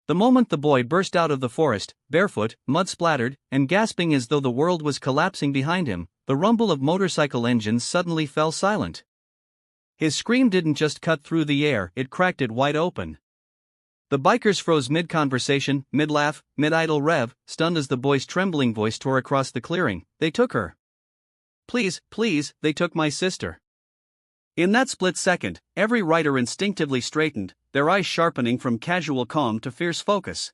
The moment the boy burst out of the forest, barefoot, mud-splattered, and gasping as though the world was collapsing behind him, the rumble of motorcycle engines suddenly fell silent. His scream didn't just cut through the air, it cracked it wide open. The bikers froze mid-conversation, mid-laugh, mid-idle rev, stunned as the boy's trembling voice tore across the clearing. "They took her. Please, please, they took my sister." In that split second, every rider instinctively straightened, their eyes sharpening from casual calm to fierce focus.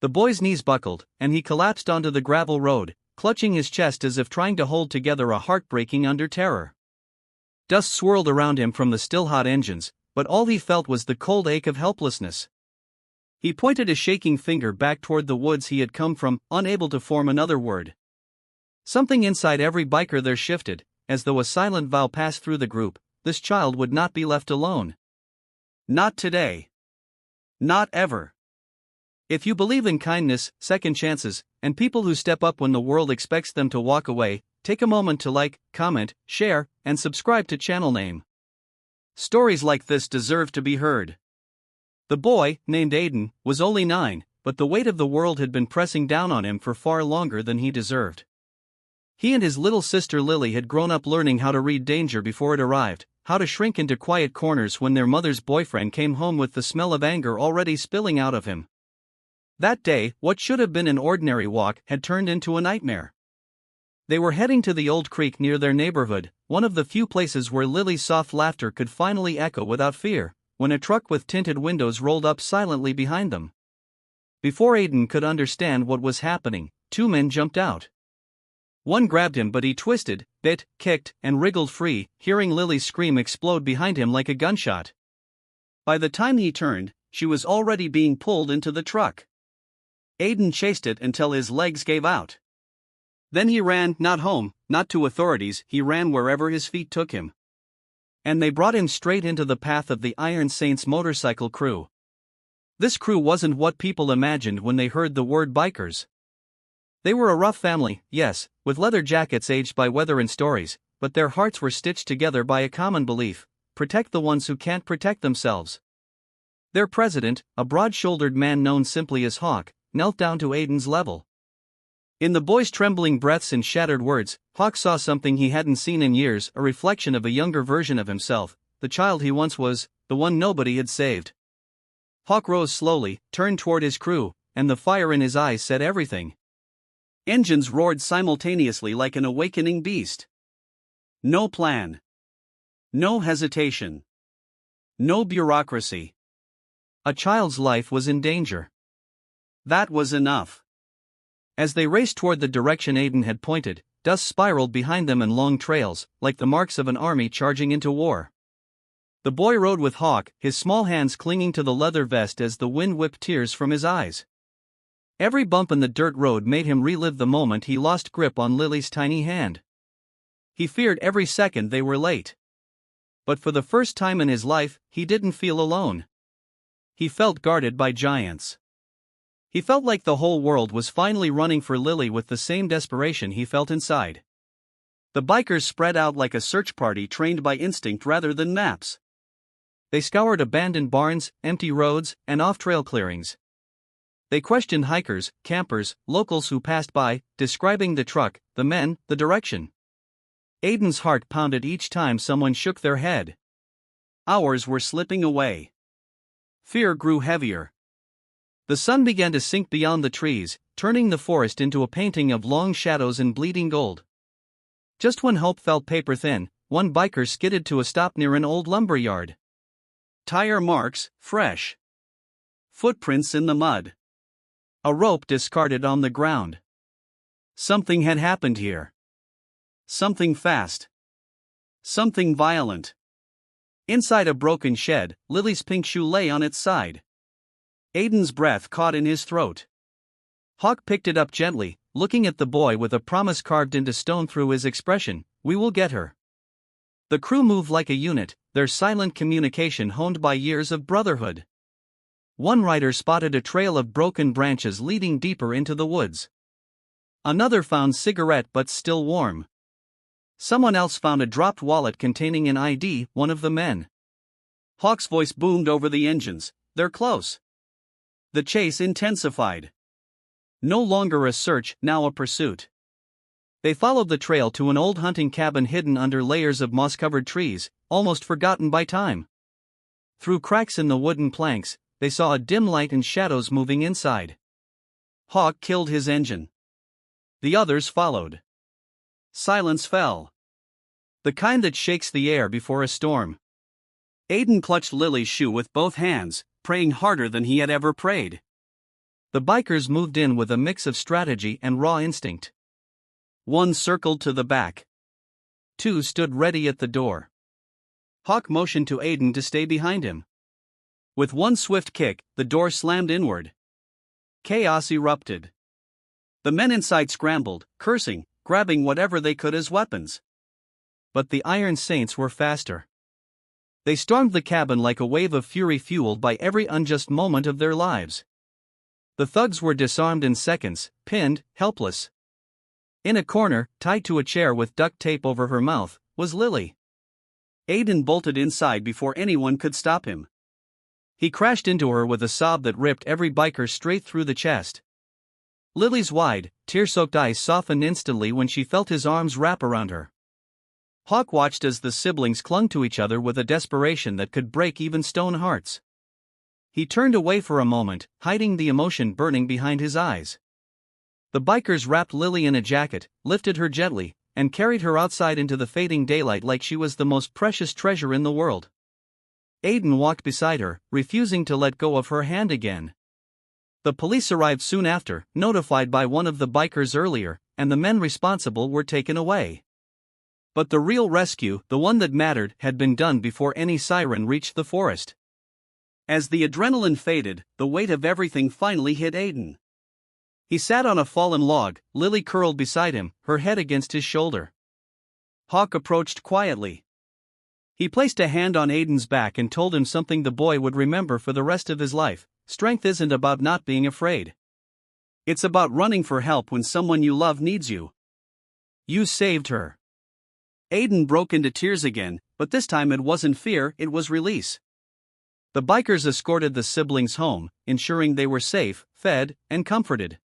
The boy's knees buckled, and he collapsed onto the gravel road, clutching his chest as if trying to hold together a heart breaking under terror. Dust swirled around him from the still-hot engines, but all he felt was the cold ache of helplessness. He pointed a shaking finger back toward the woods he had come from, unable to form another word. Something inside every biker there shifted, as though a silent vow passed through the group: this child would not be left alone. Not today. Not ever. If you believe in kindness, second chances, and people who step up when the world expects them to walk away, take a moment to like, comment, share, and subscribe to channel name. Stories like this deserve to be heard. The boy, named Aiden, was only 9, but the weight of the world had been pressing down on him for far longer than he deserved. He and his little sister Lily had grown up learning how to read danger before it arrived, how to shrink into quiet corners when their mother's boyfriend came home with the smell of anger already spilling out of him. That day, what should have been an ordinary walk had turned into a nightmare. They were heading to the old creek near their neighborhood, one of the few places where Lily's soft laughter could finally echo without fear, when a truck with tinted windows rolled up silently behind them. Before Aiden could understand what was happening, 2 men jumped out. One grabbed him, but he twisted, bit, kicked, and wriggled free, hearing Lily's scream explode behind him like a gunshot. By the time he turned, she was already being pulled into the truck. Aiden chased it until his legs gave out. Then he ran, not home, not to authorities, he ran wherever his feet took him. And they brought him straight into the path of the Iron Saints motorcycle crew. This crew wasn't what people imagined when they heard the word bikers. They were a rough family, yes, with leather jackets aged by weather and stories, but their hearts were stitched together by a common belief: protect the ones who can't protect themselves. Their president, a broad-shouldered man known simply as Hawk, knelt down to Aiden's level. In the boy's trembling breaths and shattered words, Hawk saw something he hadn't seen in years, a reflection of a younger version of himself, the child he once was, the one nobody had saved. Hawk rose slowly, turned toward his crew, and the fire in his eyes said everything. Engines roared simultaneously like an awakening beast. No plan. No hesitation. No bureaucracy. A child's life was in danger. That was enough. As they raced toward the direction Aiden had pointed, dust spiraled behind them in long trails, like the marks of an army charging into war. The boy rode with Hawk, his small hands clinging to the leather vest as the wind whipped tears from his eyes. Every bump in the dirt road made him relive the moment he lost grip on Lily's tiny hand. He feared every second they were late. But for the first time in his life, he didn't feel alone. He felt guarded by giants. He felt like the whole world was finally running for Lily with the same desperation he felt inside. The bikers spread out like a search party trained by instinct rather than maps. They scoured abandoned barns, empty roads, and off-trail clearings. They questioned hikers, campers, locals who passed by, describing the truck, the men, the direction. Aiden's heart pounded each time someone shook their head. Hours were slipping away. Fear grew heavier. The sun began to sink beyond the trees, turning the forest into a painting of long shadows and bleeding gold. Just when hope felt paper-thin, one biker skidded to a stop near an old lumberyard. Tire marks, fresh. Footprints in the mud. A rope discarded on the ground. Something had happened here. Something fast. Something violent. Inside a broken shed, Lily's pink shoe lay on its side. Aiden's breath caught in his throat. Hawk picked it up gently, looking at the boy with a promise carved into stone through his expression: "We will get her." The crew moved like a unit, their silent communication honed by years of brotherhood. One rider spotted a trail of broken branches leading deeper into the woods. Another found cigarette butts still warm. Someone else found a dropped wallet containing an ID, one of the men. Hawk's voice boomed over the engines: "They're close. The chase intensified. No longer a search, now a pursuit. They followed the trail to an old hunting cabin hidden under layers of moss-covered trees, almost forgotten by time. Through cracks in the wooden planks, they saw a dim light and shadows moving inside. Hawk killed his engine. The others followed. Silence fell. The kind that shakes the air before a storm. Aiden clutched Lily's shoe with both hands, praying harder than he had ever prayed. The bikers moved in with a mix of strategy and raw instinct. One circled to the back. Two stood ready at the door. Hawk motioned to Aiden to stay behind him. With one swift kick, the door slammed inward. Chaos erupted. The men inside scrambled, cursing, grabbing whatever they could as weapons. But the Iron Saints were faster. They stormed the cabin like a wave of fury fueled by every unjust moment of their lives. The thugs were disarmed in seconds, pinned, helpless. In a corner, tied to a chair with duct tape over her mouth, was Lily. Aiden bolted inside before anyone could stop him. He crashed into her with a sob that ripped every biker straight through the chest. Lily's wide, tear-soaked eyes softened instantly when she felt his arms wrap around her. Hawk watched as the siblings clung to each other with a desperation that could break even stone hearts. He turned away for a moment, hiding the emotion burning behind his eyes. The bikers wrapped Lily in a jacket, lifted her gently, and carried her outside into the fading daylight like she was the most precious treasure in the world. Aiden walked beside her, refusing to let go of her hand again. The police arrived soon after, notified by one of the bikers earlier, and the men responsible were taken away. But the real rescue, the one that mattered, had been done before any siren reached the forest. As the adrenaline faded, the weight of everything finally hit Aiden. He sat on a fallen log, Lily curled beside him, her head against his shoulder. Hawk approached quietly. He placed a hand on Aiden's back and told him something the boy would remember for the rest of his life: strength isn't about not being afraid. It's about running for help when someone you love needs you. You saved her. Aiden broke into tears again, but this time it wasn't fear, it was release. The bikers escorted the siblings home, ensuring they were safe, fed, and comforted.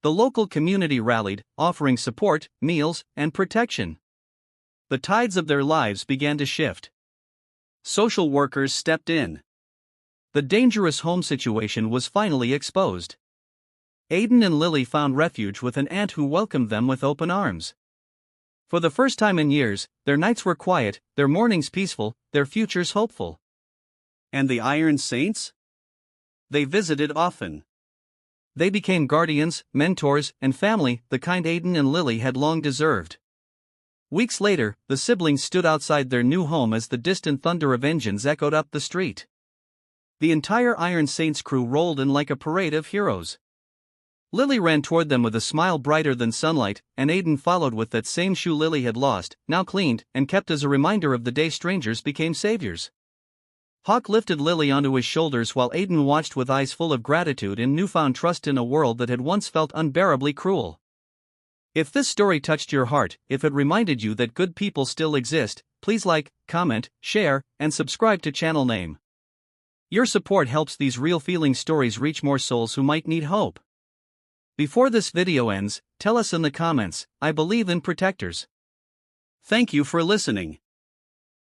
The local community rallied, offering support, meals, and protection. The tides of their lives began to shift. Social workers stepped in. The dangerous home situation was finally exposed. Aiden and Lily found refuge with an aunt who welcomed them with open arms. For the first time in years, their nights were quiet, their mornings peaceful, their futures hopeful. And the Iron Saints? They visited often. They became guardians, mentors, and family, the kind Aiden and Lily had long deserved. Weeks later, the siblings stood outside their new home as the distant thunder of engines echoed up the street. The entire Iron Saints crew rolled in like a parade of heroes. Lily ran toward them with a smile brighter than sunlight, and Aiden followed with that same shoe Lily had lost, now cleaned, and kept as a reminder of the day strangers became saviors. Hawk lifted Lily onto his shoulders while Aiden watched with eyes full of gratitude and newfound trust in a world that had once felt unbearably cruel. If this story touched your heart, if it reminded you that good people still exist, please like, comment, share, and subscribe to channel name. Your support helps these real feeling stories reach more souls who might need hope. Before this video ends, tell us in the comments, I believe in protectors. Thank you for listening.